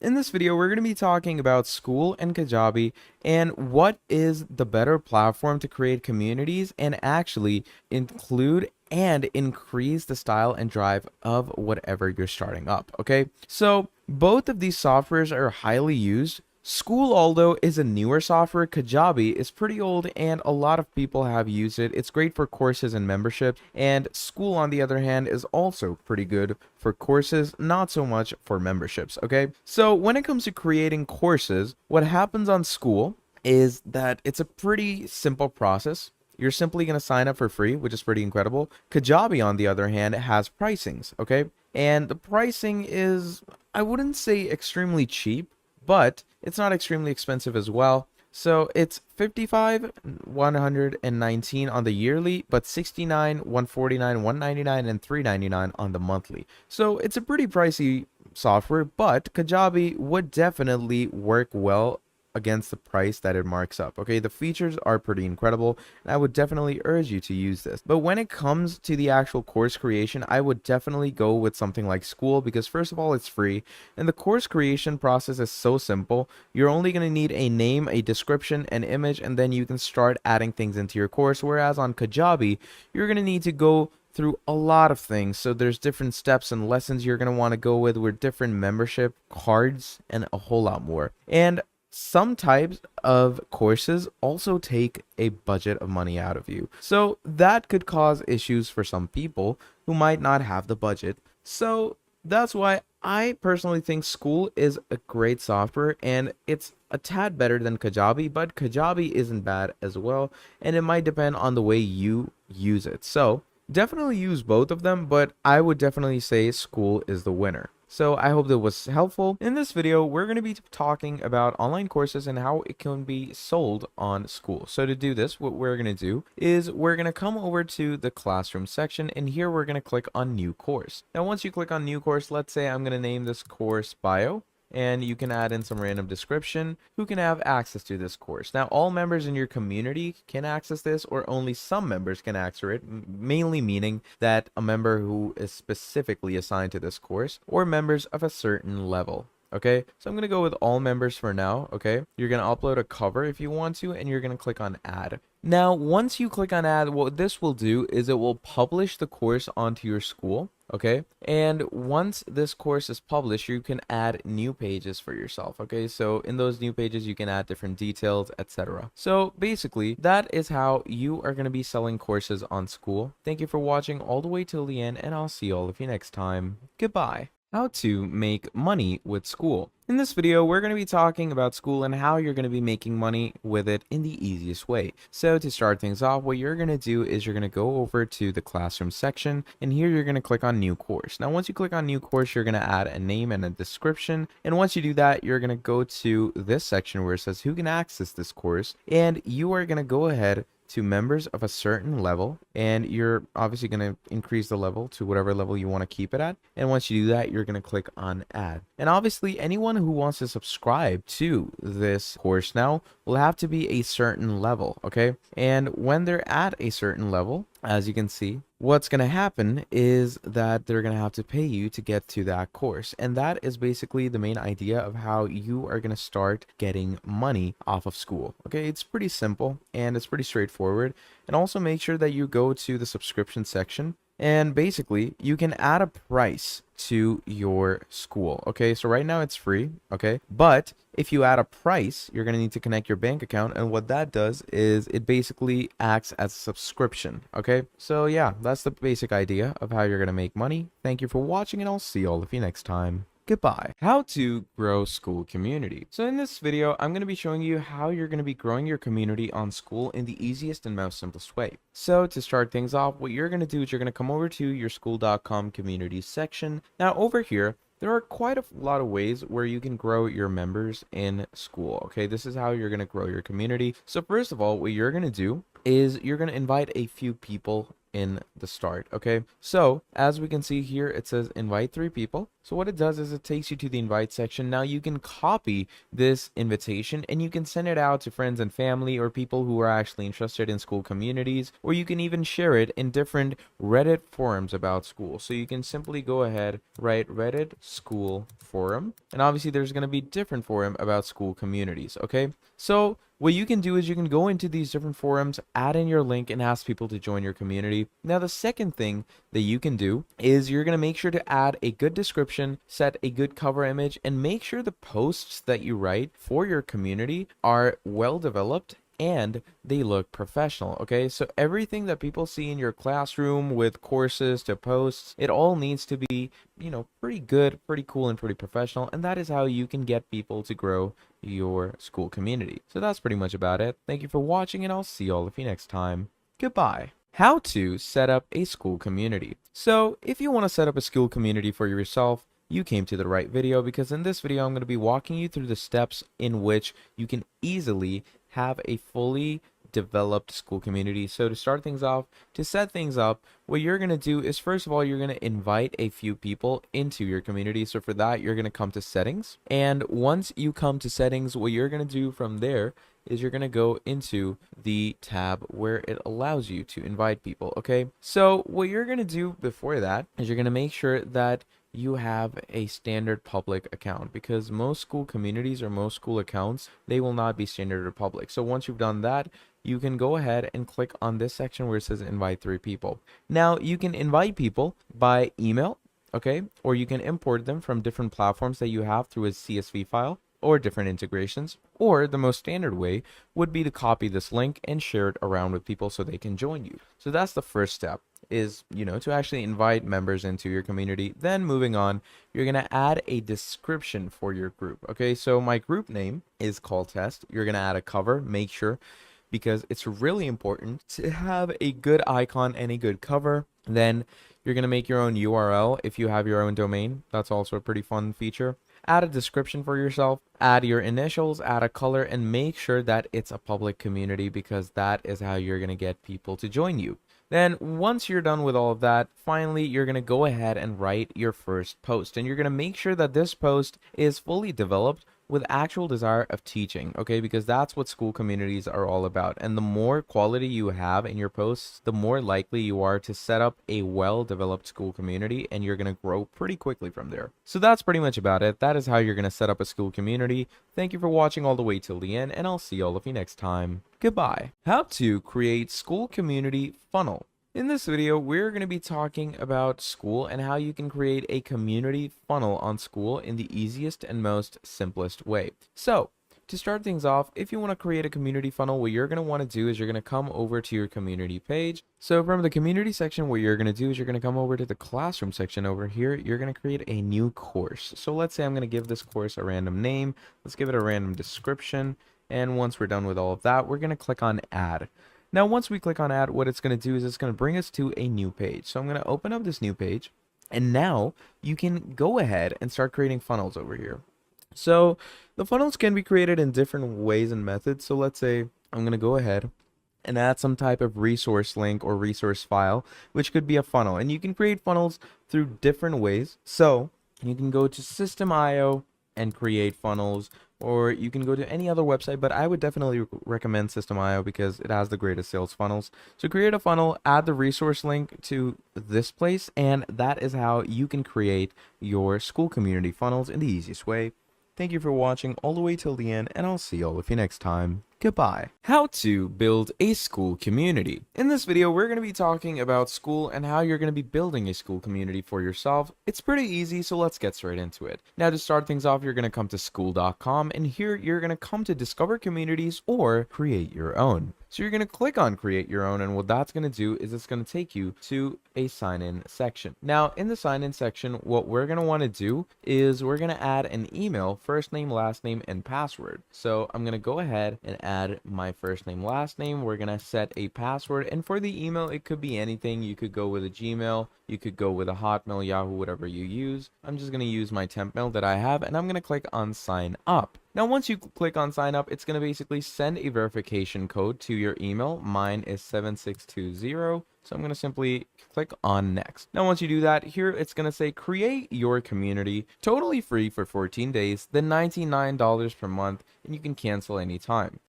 In this video, we're going to be talking about Skool and Kajabi and what is the better platform to create communities and actually include and increase the style and drive of whatever you're starting up. Okay, so both of these softwares are highly used. Skool, although, is a newer software. Kajabi is pretty old and a lot of people have used it. It's great for courses and memberships. And Skool, on the other hand, is also pretty good for courses, not so much for memberships. Okay, so when it comes to creating courses, what happens on Skool is that it's a pretty simple process. You're simply going to sign up for free, which is pretty incredible. Kajabi, on the other hand, has pricings. Okay, and the pricing is, I wouldn't say extremely cheap, but it's not extremely expensive as well. So it's 55, 119 on the yearly, but 69, 149, 199, and 399 on the monthly. So it's a pretty pricey software, but Kajabi would definitely work well against the price that it marks up. Okay, the features are pretty incredible, and I would definitely urge you to use this. But when it comes to the actual course creation, I would definitely go with something like Skool because first of all, it's free, and the course creation process is so simple. You're only going to need a name, a description, an image, and then you can start adding things into your course. Whereas on Kajabi, you're going to need to go through a lot of things. So there's different steps and lessons you're going to want to go with different membership cards and a whole lot more. And some types of courses also take a budget of money out of you. So that could cause issues for some people who might not have the budget. So that's why I personally think Skool is a great software and it's a tad better than Kajabi, but Kajabi isn't bad as well. And it might depend on the way you use it. So definitely use both of them, but I would definitely say Skool is the winner. So I hope that was helpful. In this video, we're going to be talking about online courses and how it can be sold on Skool. So to do this, what we're going to do is we're going to come over to the classroom section, and here we're going to click on new course. Now, once you click on new course, let's say I'm going to name this course bio. And you can add in some random description who can have access to this course. Now, all members in your community can access this, or only some members can access it, mainly meaning that a member who is specifically assigned to this course or members of a certain level. Okay, so I'm going to go with all members for now. Okay, you're going to upload a cover if you want to, and you're going to click on add. Now, once you click on add, what this will do is it will publish the course onto your Skool. Okay, and once this course is published, you can add new pages for yourself. Okay, so in those new pages, you can add different details, etc. So basically, that is how you are going to be selling courses on Skool. Thank you for watching all the way till the end, and I'll see all of you next time. Goodbye. How to make money with Skool. In this video, we're going to be talking about Skool and how you're going to be making money with it in the easiest way. So to start things off, what you're going to do is you're going to go over to the classroom section, and here you're going to click on new course. Now, once you click on new course, you're going to add a name and a description. And once you do that, you're going to go to this section where it says who can access this course, and you are going to go ahead to members of a certain level, and you're obviously going to increase the level to whatever level you want to keep it at. And once you do that, you're going to click on add. And obviously anyone who wants to subscribe to this course now will have to be a certain level. Okay, and when they're at a certain level, as you can see, what's going to happen is that they're going to have to pay you to get to that course. And that is basically the main idea of how you are going to start getting money off of Skool. Okay, it's pretty simple and it's pretty straightforward. And also make sure that you go to the subscription section, and basically you can add a price to your Skool. Okay, so right now it's free. Okay, but if you add a price, you're going to need to connect your bank account, and what that does is it basically acts as a subscription. Okay, so yeah, that's the basic idea of how you're going to make money. Thank you for watching, and I'll see all of you next time. Goodbye. How to grow Skool community. So in this video, I'm going to be showing you how you're going to be growing your community on Skool in the easiest and most simplest way. So to start things off, what you're going to do is you're going to come over to your skool.com community section. Now over here, there are quite a lot of ways where you can grow your members in Skool. Okay, this is how you're going to grow your community. So first of all, what you're going to do is you're going to invite a few people in the start. Okay, so as we can see here, it says invite 3 people. So what it does is it takes you to the invite section. Now you can copy this invitation and you can send it out to friends and family or people who are actually interested in school communities, or you can even share it in different Reddit forums about school. So you can simply go ahead, write Reddit school forum, and obviously there's going to be different forum about school communities. Okay, so what you can do is you can go into these different forums, add in your link, and ask people to join your community. Now, the second thing that you can do is you're going to make sure to add a good description, set a good cover image, and make sure the posts that you write for your community are well developed and they look professional. Okay, so everything that people see in your classroom, with courses to posts, it all needs to be, pretty good, pretty cool, and pretty professional. And that is how you can get people to grow your school community. So that's pretty much about it. Thank you for watching, and I'll see all of you next time. Goodbye. How to set up a school community. So if you want to set up a school community for yourself, you came to the right video, because in this video I'm going to be walking you through the steps in which you can easily have a fully developed school community. So to start things off, to set things up, what you're going to do is, first of all, you're going to invite a few people into your community. So for that, you're going to come to settings. And once you come to settings, what you're going to do from there is you're going to go into the tab where it allows you to invite people. Okay, so what you're going to do before that is you're going to make sure that you have a standard public account, because most school communities or most school accounts, they will not be standard or public. So once you've done that, you can go ahead and click on this section where it says invite 3 people. Now you can invite people by email, okay, or you can import them from different platforms that you have through a CSV file or different integrations, or the most standard way would be to copy this link and share it around with people so they can join you. So that's the first step, is, to actually invite members into your community. Then moving on, you're going to add a description for your group. Okay, so my group name is Call Test. You're going to add a cover, make sure, because it's really important to have a good icon and a good cover. Then you're going to make your own URL if you have your own domain. That's also a pretty fun feature. Add a description for yourself, add your initials, add a color, and make sure that it's a public community, because that is how you're going to get people to join you. Then once you're done with all of that, finally, you're going to go ahead and write your first post. And you're going to make sure that this post is fully developed with actual desire of teaching, okay? Because that's what school communities are all about. And the more quality you have in your posts, the more likely you are to set up a well-developed school community, and you're going to grow pretty quickly from there. So that's pretty much about it. That is how you're going to set up a school community. Thank you for watching all the way till the end, and I'll see all of you next time. Goodbye. How to create school community funnel. In this video, we're going to be talking about Skool and how you can create a community funnel on Skool in the easiest and most simplest way. So, to start things off, if you want to create a community funnel, what you're going to want to do is you're going to come over to your community page. So from the community section, what you're going to do is you're going to come over to the classroom section over here. You're going to create a new course. So let's say I'm going to give this course a random name. Let's give it a random description. And once we're done with all of that, we're going to click on add. Now, once we click on add, what it's going to do is it's going to bring us to a new page. So I'm going to open up this new page, and now you can go ahead and start creating funnels over here. So the funnels can be created in different ways and methods. So let's say I'm going to go ahead and add some type of resource link or resource file, which could be a funnel. And you can create funnels through different ways. So you can go to System.io and create funnels, or you can go to any other website, but I would definitely recommend System.io because it has the greatest sales funnels. So create a funnel, add the resource link to this place, and that is how you can create your school community funnels in the easiest way. Thank you for watching all the way till the end, and I'll see all of you next time. Goodbye. How to build a school community. In this video, we're going to be talking about Skool and how you're going to be building a school community for yourself. It's pretty easy, so let's get straight into it. Now, to start things off, you're going to come to skool.com, and here you're going to come to discover communities or create your own. So you're going to click on create your own, and what that's going to do is it's going to take you to a sign-in section. Now, in the sign-in section, what we're going to want to do is we're going to add an email, first name, last name, and password. So I'm going to go ahead and add my first name, last name. We're going to set a password, and for the email, it could be anything. You could go with a Gmail, you could go with a Hotmail, Yahoo, whatever you use. I'm just going to use my temp mail that I have, and I'm going to click on sign up. Now, once you click on sign up, it's going to basically send a verification code to your email. Mine is 7620 So I'm going to simply click on next. Now, once you do that, here it's going to say create your community, totally free for 14 days, then $99 per month, and you can cancel anytime.